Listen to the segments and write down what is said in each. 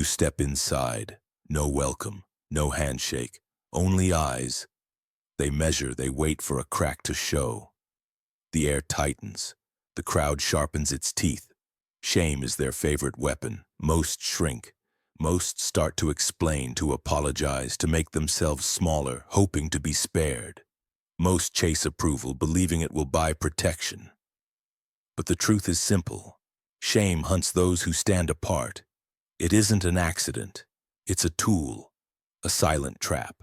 step inside. No welcome, no handshake, only eyes. They measure, they wait for a crack to show. The air tightens. The crowd sharpens its teeth. Shame is their favorite weapon. Most shrink. Most start to explain, to apologize, to make themselves smaller, hoping to be spared. Most chase approval, believing it will buy protection. But the truth is simple. Shame hunts those who stand apart. It isn't an accident. It's a tool, a silent trap.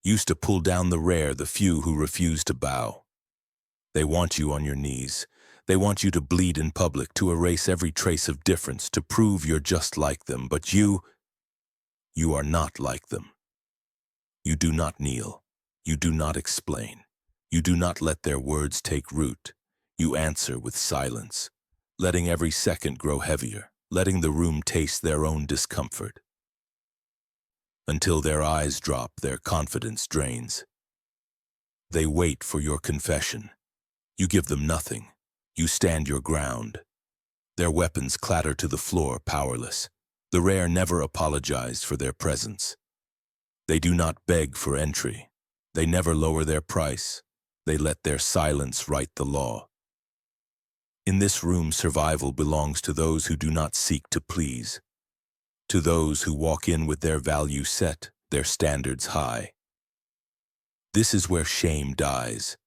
Used to pull down the rare, the few who refuse to bow. They want you on your knees. They want you to bleed in public, to erase every trace of difference, to prove you're just like them. But you are not like them. You do not kneel. You do not explain. You do not let their words take root. You answer with silence, letting every second grow heavier, letting the room taste their own discomfort. Until their eyes drop, their confidence drains. They wait for your confession. You give them nothing. You stand your ground. Their weapons clatter to the floor, powerless. The rare never apologized for their presence. They do not beg for entry. They never lower their price. They let their silence write the law. In this room, survival belongs to those who do not seek to please, to those who walk in with their value set, their standards high. This is where shame dies.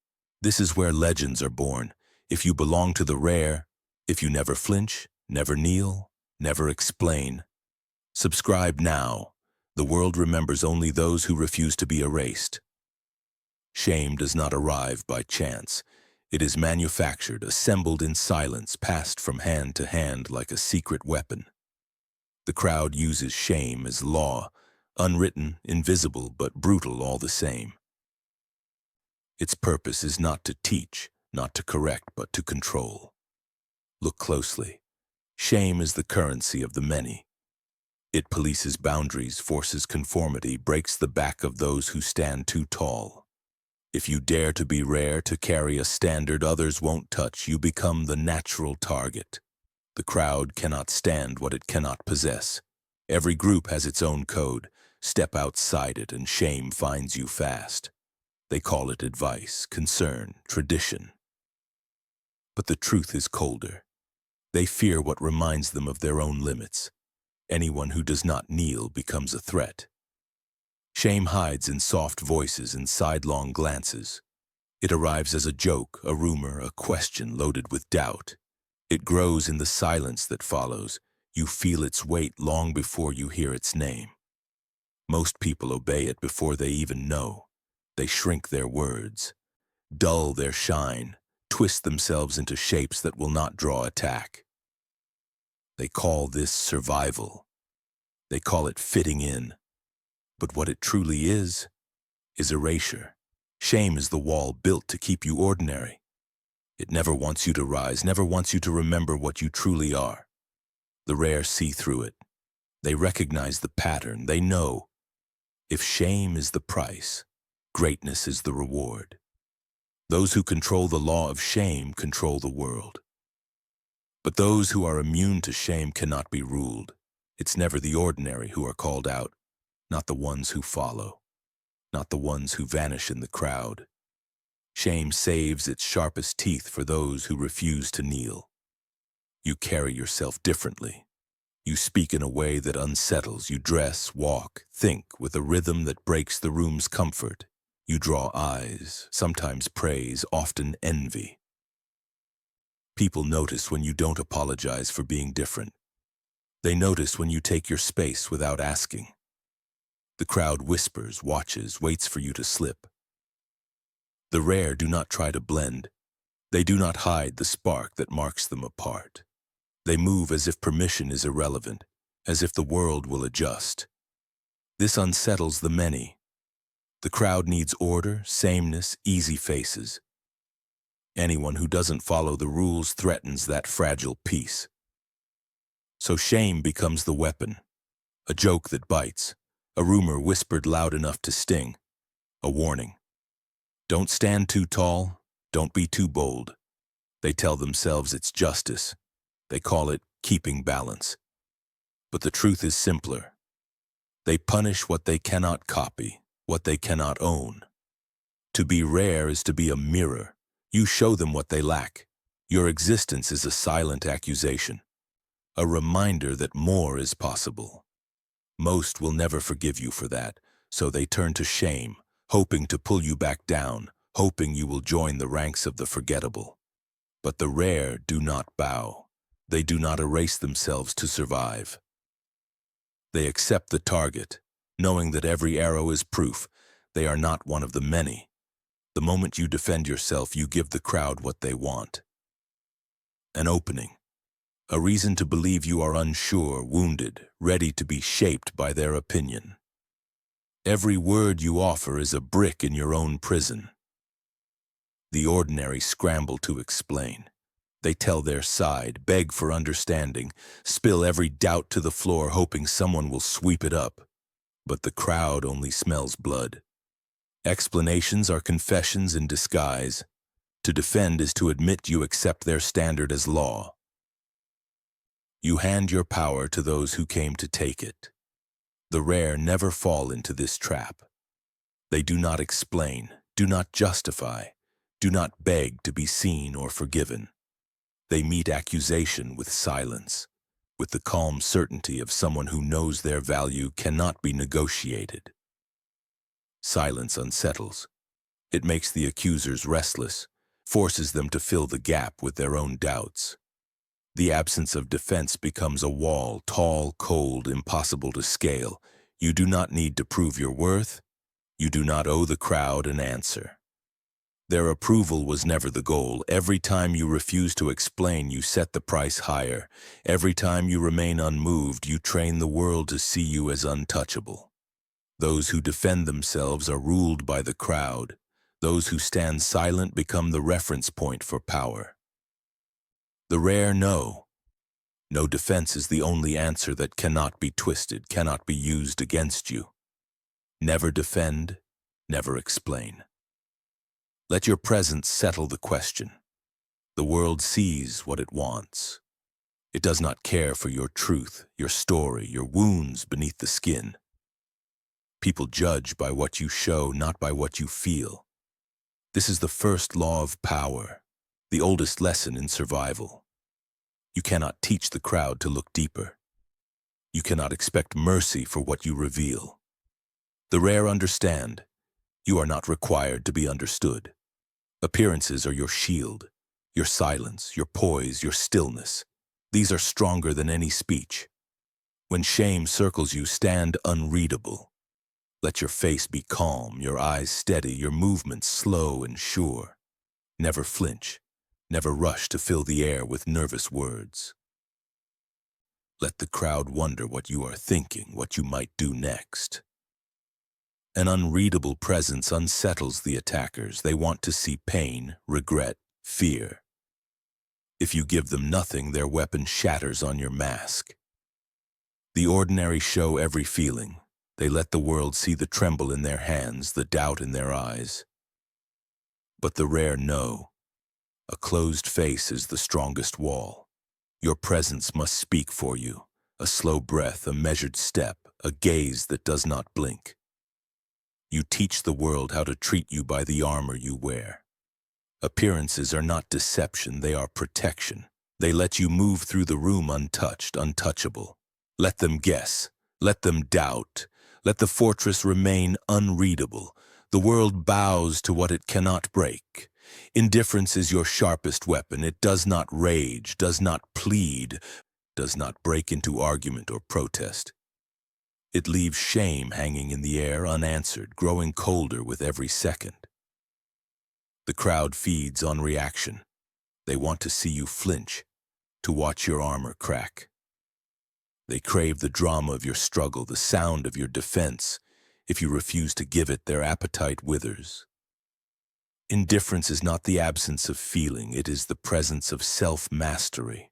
This is where legends are born. If you belong to the rare, if you never flinch, never kneel, never explain, subscribe now. The world remembers only those who refuse to be erased. Shame does not arrive by chance. It is manufactured, assembled in silence, passed from hand to hand like a secret weapon. The crowd uses shame as law, unwritten, invisible, but brutal all the same. Its purpose is not to teach, not to correct, but to control. Look closely. Shame is the currency of the many. It polices boundaries, forces conformity, breaks the back of those who stand too tall. If you dare to be rare, to carry a standard others won't touch, you become the natural target. The crowd cannot stand what it cannot possess. Every group has its own code. Step outside it and shame finds you fast. They call it advice, concern, tradition. But the truth is colder. They fear what reminds them of their own limits. Anyone who does not kneel becomes a threat. Shame hides in soft voices and sidelong glances. It arrives as a joke, a rumor, a question loaded with doubt. It grows in the silence that follows. You feel its weight long before you hear its name. Most people obey it before they even know. They shrink their words, dull their shine, twist themselves into shapes that will not draw attack. They call this survival. They call it fitting in. But what it truly is erasure. Shame is the wall built to keep you ordinary. It never wants you to rise, never wants you to remember what you truly are. The rare see through it. They recognize the pattern. They know if shame is the price, greatness is the reward. Those who control the law of shame control the world. But those who are immune to shame cannot be ruled. It's never the ordinary who are called out, not the ones who follow, not the ones who vanish in the crowd. Shame saves its sharpest teeth for those who refuse to kneel. You carry yourself differently. You speak in a way that unsettles. You dress, walk, think with a rhythm that breaks the room's comfort. You draw eyes, sometimes praise, often envy. People notice when you don't apologize for being different. They notice when you take your space without asking. The crowd whispers, watches, waits for you to slip. The rare do not try to blend. They do not hide the spark that marks them apart. They move as if permission is irrelevant, as if the world will adjust. This unsettles the many. The crowd needs order, sameness, easy faces. Anyone who doesn't follow the rules threatens that fragile peace. So shame becomes the weapon, a joke that bites, a rumor whispered loud enough to sting, a warning. Don't stand too tall, don't be too bold. They tell themselves it's justice. They call it keeping balance. But the truth is simpler. They punish what they cannot copy, what they cannot own. To be rare is to be a mirror. You show them what they lack. Your existence is a silent accusation, a reminder that more is possible. Most will never forgive you for that, so they turn to shame, hoping to pull you back down, hoping you will join the ranks of the forgettable. But the rare do not bow. They do not erase themselves to survive. They accept the target, knowing that every arrow is proof. They are not one of the many. The moment you defend yourself, you give the crowd what they want. An opening. A reason to believe you are unsure, wounded, ready to be shaped by their opinion. Every word you offer is a brick in your own prison. The ordinary scramble to explain. They tell their side, beg for understanding, spill every doubt to the floor, hoping someone will sweep it up. But the crowd only smells blood. Explanations are confessions in disguise. To defend is to admit you accept their standard as law. You hand your power to those who came to take it. The rare never fall into this trap. They do not explain, do not justify, do not beg to be seen or forgiven. They meet accusation with silence, with the calm certainty of someone who knows their value cannot be negotiated. Silence unsettles. It makes the accusers restless, forces them to fill the gap with their own doubts. The absence of defense becomes a wall, tall, cold, impossible to scale. You do not need to prove your worth. You do not owe the crowd an answer. Their approval was never the goal. Every time you refuse to explain, you set the price higher. Every time you remain unmoved, you train the world to see you as untouchable. Those who defend themselves are ruled by the crowd. Those who stand silent become the reference point for power. The rare know. No defense is the only answer that cannot be twisted, cannot be used against you. Never defend, never explain. Let your presence settle the question. The world sees what it wants. It does not care for your truth, your story, your wounds beneath the skin. People judge by what you show, not by what you feel. This is the first law of power, the oldest lesson in survival. You cannot teach the crowd to look deeper. You cannot expect mercy for what you reveal. The rare understand. You are not required to be understood. Appearances are your shield, your silence, your poise, your stillness. These are stronger than any speech. When shame circles you, stand unreadable. Let your face be calm, your eyes steady, your movements slow and sure. Never flinch, never rush to fill the air with nervous words. Let the crowd wonder what you are thinking, what you might do next. An unreadable presence unsettles the attackers. They want to see pain, regret, fear. If you give them nothing, their weapon shatters on your mask. The ordinary show every feeling. They let the world see the tremble in their hands, the doubt in their eyes. But the rare know. A closed face is the strongest wall. Your presence must speak for you. A slow breath, a measured step, a gaze that does not blink. You teach the world how to treat you by the armor you wear. Appearances are not deception, they are protection. They let you move through the room untouched, untouchable. Let them guess, let them doubt, let the fortress remain unreadable. The world bows to what it cannot break. Indifference is your sharpest weapon. It does not rage, does not plead, does not break into argument or protest. It leaves shame hanging in the air unanswered, growing colder with every second. The crowd feeds on reaction. They want to see you flinch, to watch your armor crack. They crave the drama of your struggle, the sound of your defense. If you refuse to give it, their appetite withers. Indifference is not the absence of feeling, it is the presence of self-mastery.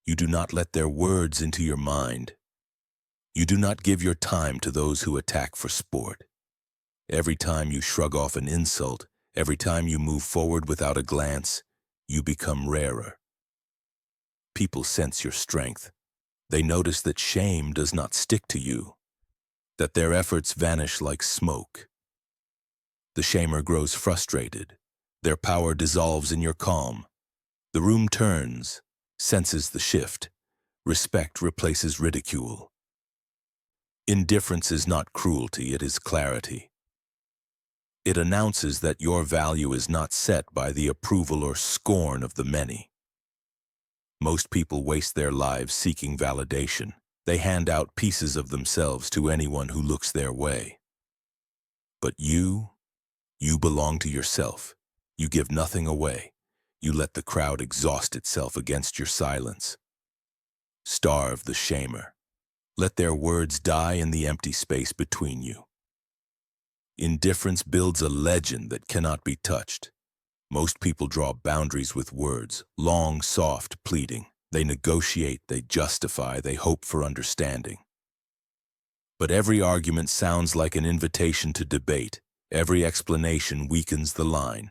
You do not let their words into your mind. You do not give your time to those who attack for sport. Every time you shrug off an insult, every time you move forward without a glance, you become rarer. People sense your strength. They notice that shame does not stick to you, that their efforts vanish like smoke. The shamer grows frustrated. Their power dissolves in your calm. The room turns, senses the shift. Respect replaces ridicule. Indifference is not cruelty, it is clarity. It announces that your value is not set by the approval or scorn of the many. Most people waste their lives seeking validation. They hand out pieces of themselves to anyone who looks their way. But you belong to yourself. You give nothing away. You let the crowd exhaust itself against your silence. Starve the shamer. Let their words die in the empty space between you. Indifference builds a legend that cannot be touched. Most people draw boundaries with words, long, soft, pleading. They negotiate, they justify, they hope for understanding. But every argument sounds like an invitation to debate. Every explanation weakens the line.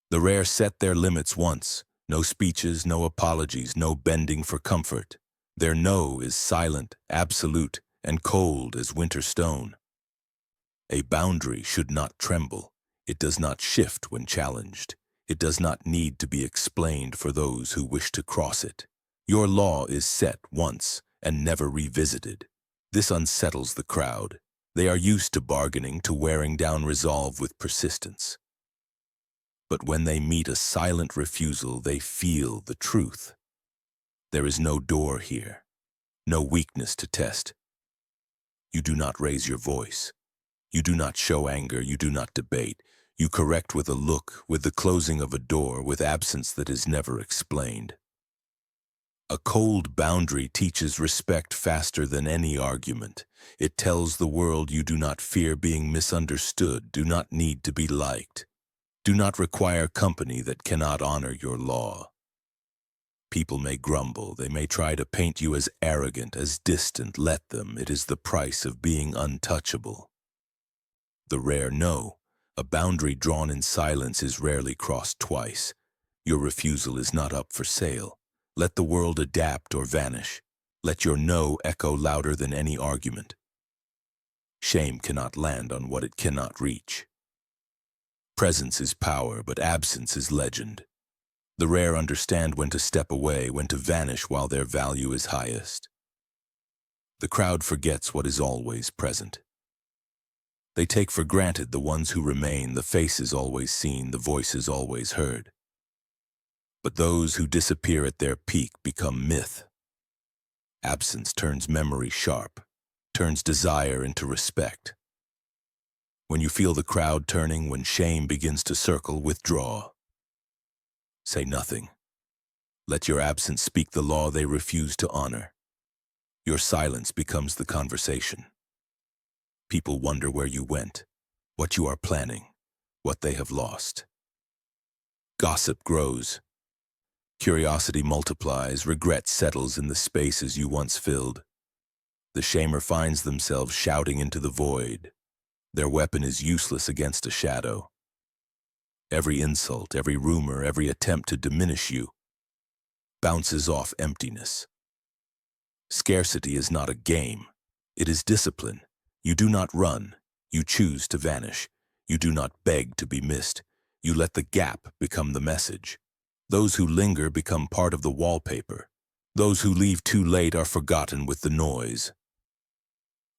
The rare set their limits once. No speeches, no apologies, no bending for comfort. Their no is silent, absolute, and cold as winter stone. A boundary should not tremble. It does not shift when challenged. It does not need to be explained for those who wish to cross it. Your law is set once and never revisited. This unsettles the crowd. They are used to bargaining, to wearing down resolve with persistence. But when they meet a silent refusal, they feel the truth. There is no door here, no weakness to test. You do not raise your voice. You do not show anger. You do not debate. You correct with a look, with the closing of a door, with absence that is never explained. A cold boundary teaches respect faster than any argument. It tells the world you do not fear being misunderstood, do not need to be liked, do not require company that cannot honor your law. People may grumble, they may try to paint you as arrogant, as distant. Let them. It is the price of being untouchable. The rare no, a boundary drawn in silence, is rarely crossed twice. Your refusal is not up for sale. Let the world adapt or vanish. Let your no echo louder than any argument. Shame cannot land on what it cannot reach. Presence is power, but absence is legend. The rare understand when to step away, when to vanish while their value is highest. The crowd forgets what is always present. They take for granted the ones who remain, the faces always seen, the voices always heard. But those who disappear at their peak become myth. Absence turns memory sharp, turns desire into respect. When you feel the crowd turning, when shame begins to circle, withdraw. Say nothing. Let your absence speak the law they refuse to honor. Your silence becomes the conversation. People wonder where you went, what you are planning, what they have lost. Gossip grows. Curiosity multiplies, regret settles in the spaces you once filled. The shamer finds themselves shouting into the void. Their weapon is useless against a shadow. Every insult, every rumor, every attempt to diminish you bounces off emptiness. Scarcity is not a game. It is discipline. You do not run. You choose to vanish. You do not beg to be missed. You let the gap become the message. Those who linger become part of the wallpaper. Those who leave too late are forgotten with the noise.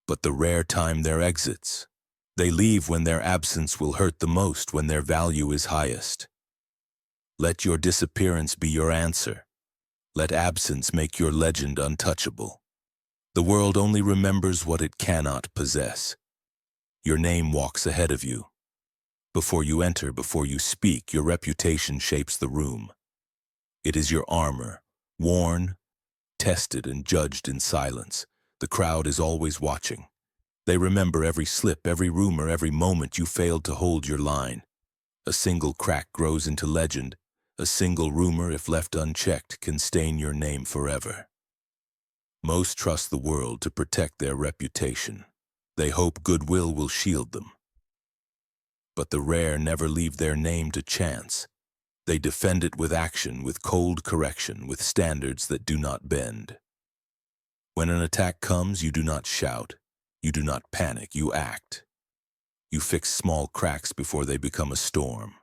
But the rare time their exits. They leave when their absence will hurt the most, when their value is highest. Let your disappearance be your answer. Let absence make your legend untouchable. The world only remembers what it cannot possess. Your name walks ahead of you. Before you enter, before you speak, your reputation shapes the room. It is your armor, worn, tested, and judged in silence. The crowd is always watching. They remember every slip, every rumor, every moment you failed to hold your line. A single crack grows into legend. A single rumor, if left unchecked, can stain your name forever. Most trust the world to protect their reputation. They hope goodwill will shield them. But the rare never leave their name to chance. They defend it with action, with cold correction, with standards that do not bend. When an attack comes, you do not shout. You do not panic, you act. You fix small cracks before they become a storm.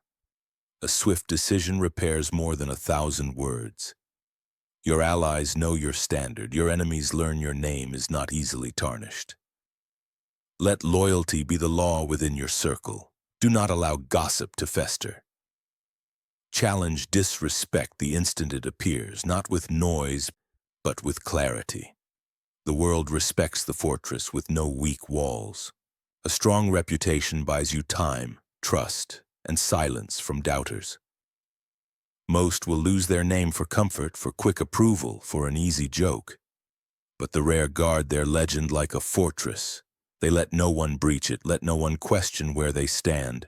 A swift decision repairs more than 1,000 words. Your allies know your standard. Your enemies learn your name is not easily tarnished. Let loyalty be the law within your circle. Do not allow gossip to fester. Challenge disrespect the instant it appears, not with noise, but with clarity. The world respects the fortress with no weak walls. A strong reputation buys you time, trust, and silence from doubters. Most will lose their name for comfort, for quick approval, for an easy joke. But the rare guard their legend like a fortress. They let no one breach it, let no one question where they stand.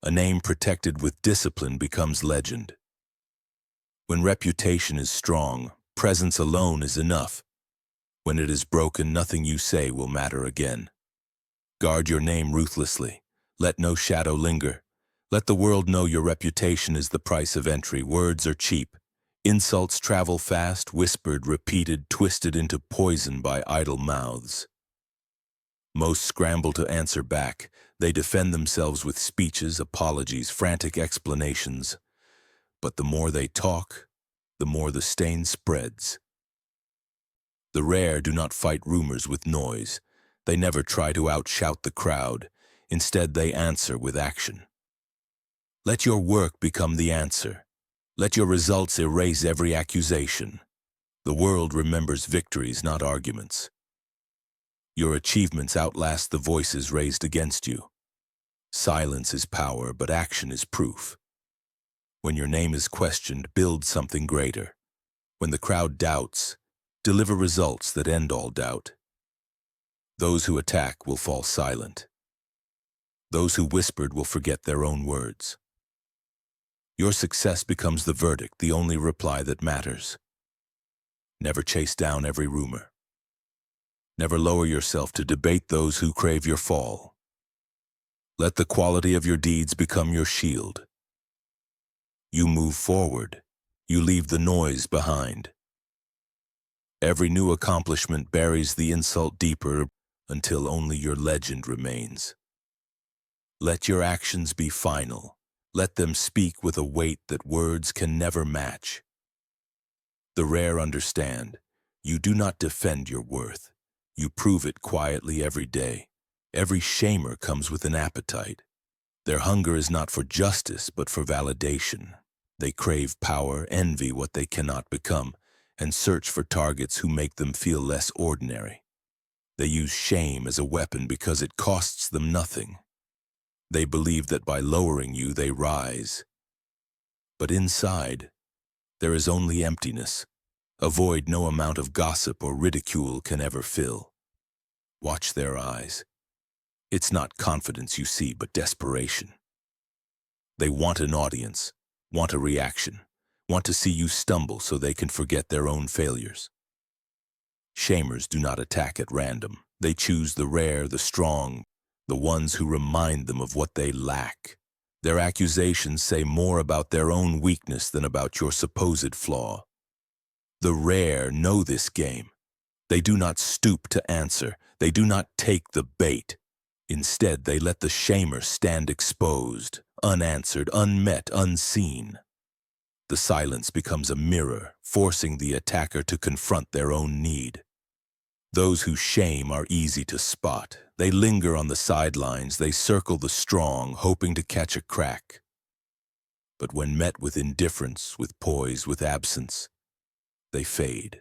A name protected with discipline becomes legend. When reputation is strong, presence alone is enough. When it is broken, nothing you say will matter again. Guard your name ruthlessly. Let no shadow linger. Let the world know your reputation is the price of entry. Words are cheap. Insults travel fast, whispered, repeated, twisted into poison by idle mouths. Most scramble to answer back. They defend themselves with speeches, apologies, frantic explanations. But the more they talk, the more the stain spreads. The rare do not fight rumors with noise. They never try to outshout the crowd. Instead, they answer with action. Let your work become the answer. Let your results erase every accusation. The world remembers victories, not arguments. Your achievements outlast the voices raised against you. Silence is power, but action is proof. When your name is questioned, build something greater. When the crowd doubts, deliver results that end all doubt. Those who attack will fall silent. Those who whispered will forget their own words. Your success becomes the verdict, the only reply that matters. Never chase down every rumor. Never lower yourself to debate those who crave your fall. Let the quality of your deeds become your shield. You move forward. You leave the noise behind. Every new accomplishment buries the insult deeper until only your legend remains. Let your actions be final. Let them speak with a weight that words can never match. The rare understand. You do not defend your worth. You prove it quietly every day. Every shamer comes with an appetite. Their hunger is not for justice, but for validation. They crave power, envy what they cannot become, and search for targets who make them feel less ordinary. They use shame as a weapon because it costs them nothing. They believe that by lowering you, they rise. But inside, there is only emptiness. A void no amount of gossip or ridicule can ever fill. Watch their eyes. It's not confidence you see, but desperation. They want an audience, want a reaction, want to see you stumble so they can forget their own failures. Shamers do not attack at random. They choose the rare, the strong, the ones who remind them of what they lack. Their accusations say more about their own weakness than about your supposed flaw. The rare know this game. They do not stoop to answer. They do not take the bait. Instead, they let the shamer stand exposed, unanswered, unmet, unseen. The silence becomes a mirror, forcing the attacker to confront their own need. Those who shame are easy to spot. They linger on the sidelines. They circle the strong, hoping to catch a crack. But when met with indifference, with poise, with absence, they fade.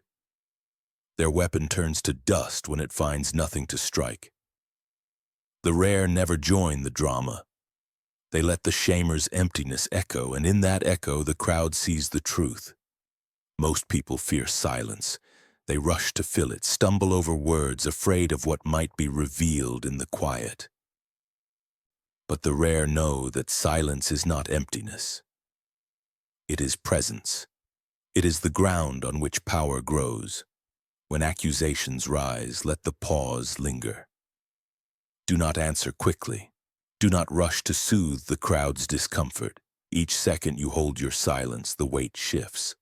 Their weapon turns to dust when it finds nothing to strike. The rare never join the drama. They let the shamer's emptiness echo, and in that echo the crowd sees the truth. Most people fear silence. They rush to fill it, stumble over words, afraid of what might be revealed in the quiet. But the rare know that silence is not emptiness. It is presence. It is the ground on which power grows. When accusations rise, let the pause linger. Do not answer quickly. Do not rush to soothe the crowd's discomfort. Each second you hold your silence, the weight shifts.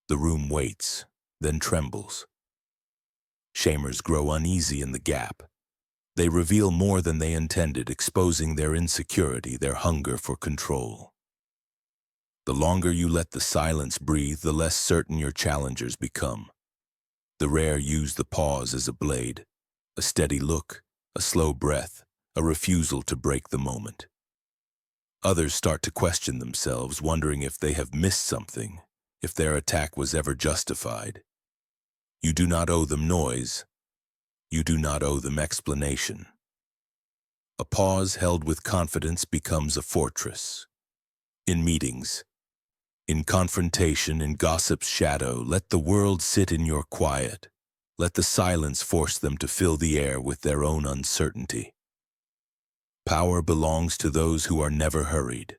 The room waits, then trembles. Shamers grow uneasy in the gap. They reveal more than they intended, exposing their insecurity, their hunger for control. The longer you let the silence breathe, the less certain your challengers become. The rare use the pause as a blade, a steady look, a slow breath, a refusal to break the moment. Others start to question themselves, wondering if they have missed something, if their attack was ever justified. You do not owe them noise. You do not owe them explanation. A pause held with confidence becomes a fortress. In meetings, in confrontation, in gossip's shadow, let the world sit in your quiet. Let the silence force them to fill the air with their own uncertainty. Power belongs to those who are never hurried.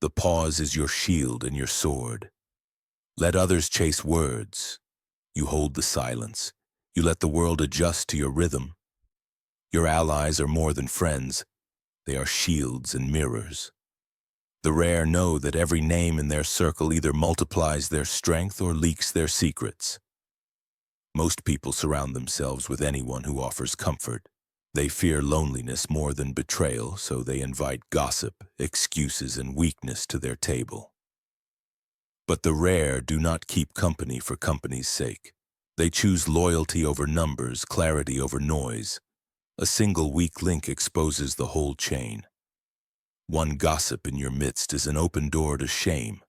The pause is your shield and your sword. Let others chase words. You hold the silence. You let the world adjust to your rhythm. Your allies are more than friends. They are shields and mirrors. The rare know that every name in their circle either multiplies their strength or leaks their secrets. Most people surround themselves with anyone who offers comfort. They fear loneliness more than betrayal, so they invite gossip, excuses, and weakness to their table. But the rare do not keep company for company's sake. They choose loyalty over numbers, clarity over noise. A single weak link exposes the whole chain. One gossip in your midst is an open door to shame.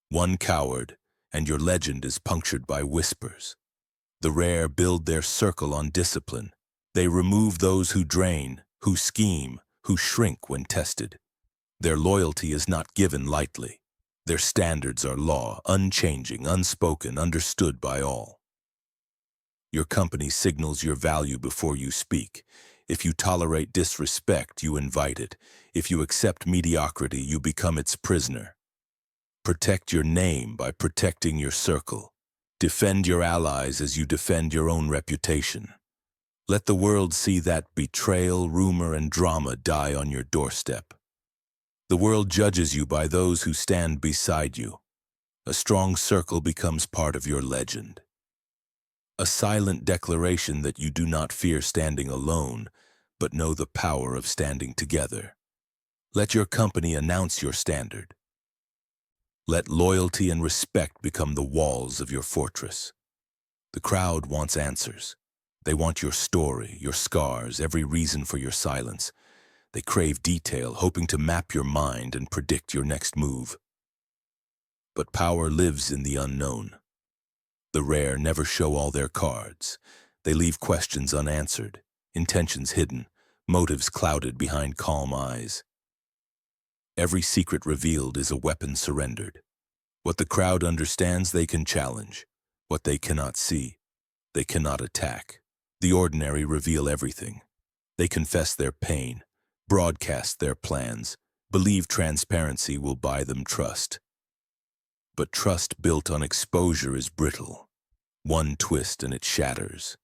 One coward, and your legend is punctured by whispers. The rare build their circle on discipline. They remove those who drain, who scheme, who shrink when tested. Their loyalty is not given lightly. Their standards are law, unchanging, unspoken, understood by all. Your company signals your value before you speak. If you tolerate disrespect, you invite it. If you accept mediocrity, you become its prisoner. Protect your name by protecting your circle. Defend your allies as you defend your own reputation. Let the world see that betrayal, rumor, and drama die on your doorstep. The world judges you by those who stand beside you. A strong circle becomes part of your legend. A silent declaration that you do not fear standing alone, but know the power of standing together. Let your company announce your standard. Let loyalty and respect become the walls of your fortress. The crowd wants answers. They want your story, your scars, every reason for your silence. They crave detail, hoping to map your mind and predict your next move. But power lives in the unknown. The rare never show all their cards. They leave questions unanswered, intentions hidden, motives clouded behind calm eyes. Every secret revealed is a weapon surrendered. What the crowd understands they can challenge. What they cannot see, they cannot attack. The ordinary reveal everything. They confess their pain, broadcast their plans, believe transparency will buy them trust. But trust built on exposure is brittle. One twist and it shatters.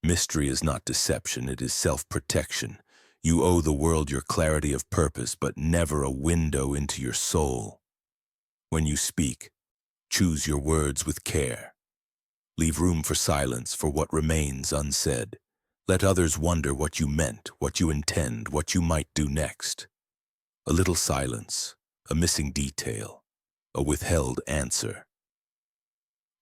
Mystery is not deception, it is self-protection. You owe the world your clarity of purpose, but never a window into your soul. When you speak, choose your words with care. Leave room for silence, for what remains unsaid. Let others wonder what you meant, what you intend, what you might do next. A little silence, a missing detail, a withheld answer.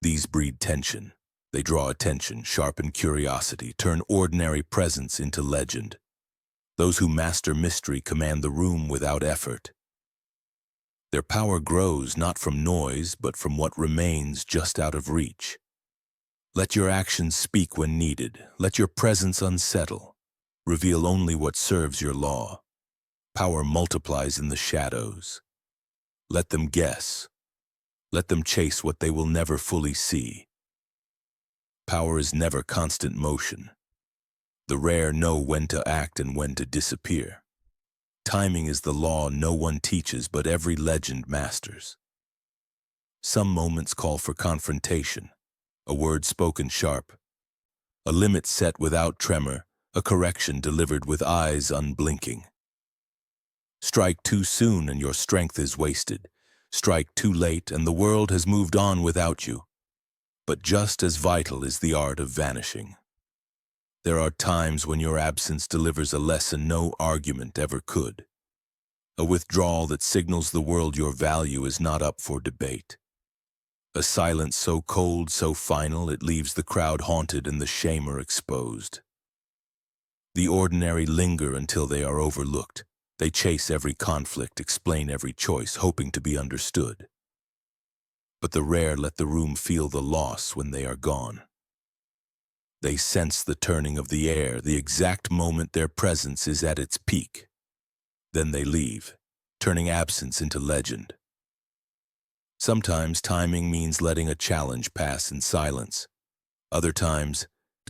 These breed tension. They draw attention, sharpen curiosity, turn ordinary presence into legend. Those who master mystery command the room without effort. Their power grows not from noise, but from what remains just out of reach. Let your actions speak when needed. Let your presence unsettle. Reveal only what serves your law. Power multiplies in the shadows. Let them guess. Let them chase what they will never fully see. Power is never constant motion. The rare know when to act and when to disappear. Timing is the law no one teaches, but every legend masters. Some moments call for confrontation, a word spoken sharp, a limit set without tremor, a correction delivered with eyes unblinking. Strike too soon and your strength is wasted. Strike too late and the world has moved on without you. But just as vital is the art of vanishing. There are times when your absence delivers a lesson no argument ever could. A withdrawal that signals the world your value is not up for debate. A silence so cold, so final, it leaves the crowd haunted and the shamer exposed. The ordinary linger until they are overlooked. They chase every conflict, explain every choice, hoping to be understood. But the rare let the room feel the loss when they are gone. They sense the turning of the air, the exact moment their presence is at its peak. Then they leave, turning absence into legend. Sometimes timing means letting a challenge pass in silence. Other times,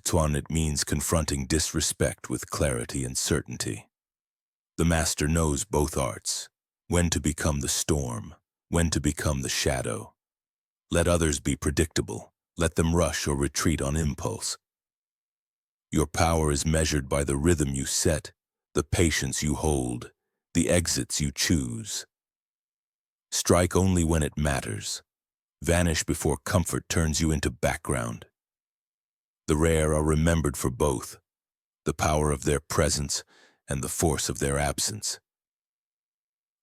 it means confronting disrespect with clarity and certainty. The master knows both arts, when to become the storm, when to become the shadow. Let others be predictable. Let them rush or retreat on impulse. Your power is measured by the rhythm you set, the patience you hold, the exits you choose. Strike only when it matters. Vanish before comfort turns you into background. The rare are remembered for both, the power of their presence and the force of their absence.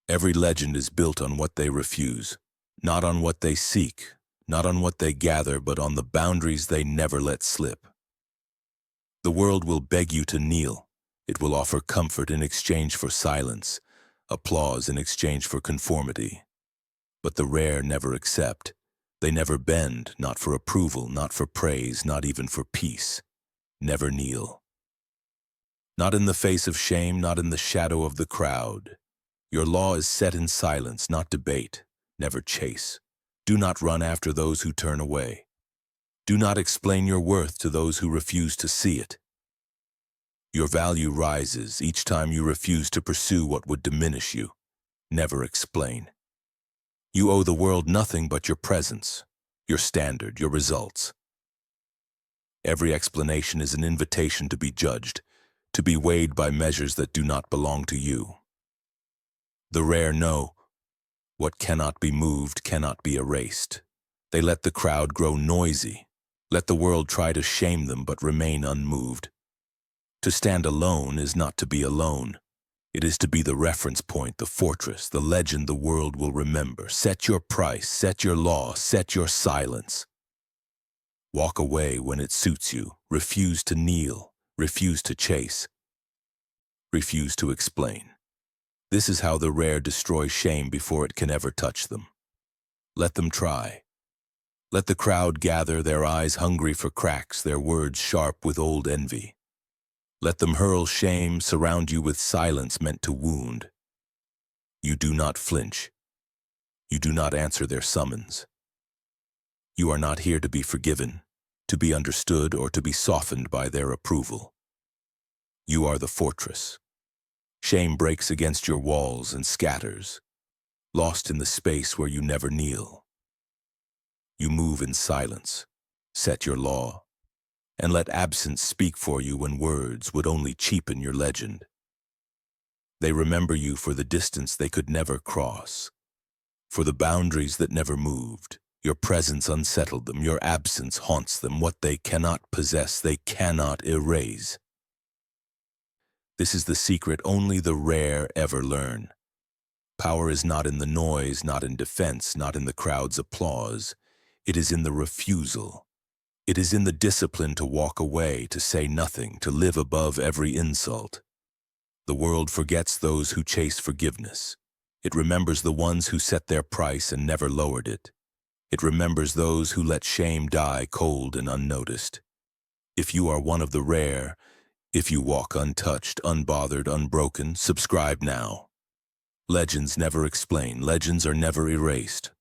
Every legend is built on what they refuse, not on what they seek, not on what they gather, but on the boundaries they never let slip. The world will beg you to kneel. It will offer comfort in exchange for silence, applause in exchange for conformity. But the rare never accept. They never bend, not for approval, not for praise, not even for peace. Never kneel. Not in the face of shame, not in the shadow of the crowd. Your law is set in silence, not debate. Never chase. Do not run after those who turn away. Do not explain your worth to those who refuse to see it. Your value rises each time you refuse to pursue what would diminish you. Never explain. You owe the world nothing but your presence, your standard, your results. Every explanation is an invitation to be judged, to be weighed by measures that do not belong to you. The rare know what cannot be moved cannot be erased. They let the crowd grow noisy. Let the world try to shame them but remain unmoved. To stand alone is not to be alone. It is to be the reference point, the fortress, the legend the world will remember. Set your price, set your law, set your silence. Walk away when it suits you. Refuse to kneel. Refuse to chase. Refuse to explain. This is how the rare destroy shame before it can ever touch them. Let them try. Let the crowd gather, their eyes hungry for cracks, their words sharp with old envy. Let them hurl shame, surround you with silence meant to wound. You do not flinch. You do not answer their summons. You are not here to be forgiven, to be understood, or to be softened by their approval. You are the fortress. Shame breaks against your walls and scatters, lost in the space where you never kneel. You move in silence, set your law, and let absence speak for you when words would only cheapen your legend. They remember you for the distance they could never cross, for the boundaries that never moved. Your presence unsettled them, your absence haunts them. What they cannot possess, they cannot erase. This is the secret only the rare ever learn. Power is not in the noise, not in defense, not in the crowd's applause. It is in the refusal. It is in the discipline to walk away, to say nothing, to live above every insult. The world forgets those who chase forgiveness. It remembers the ones who set their price and never lowered it. It remembers those who let shame die cold and unnoticed. If you are one of the rare, if you walk untouched, unbothered, unbroken, subscribe now. Legends never explain. Legends are never erased.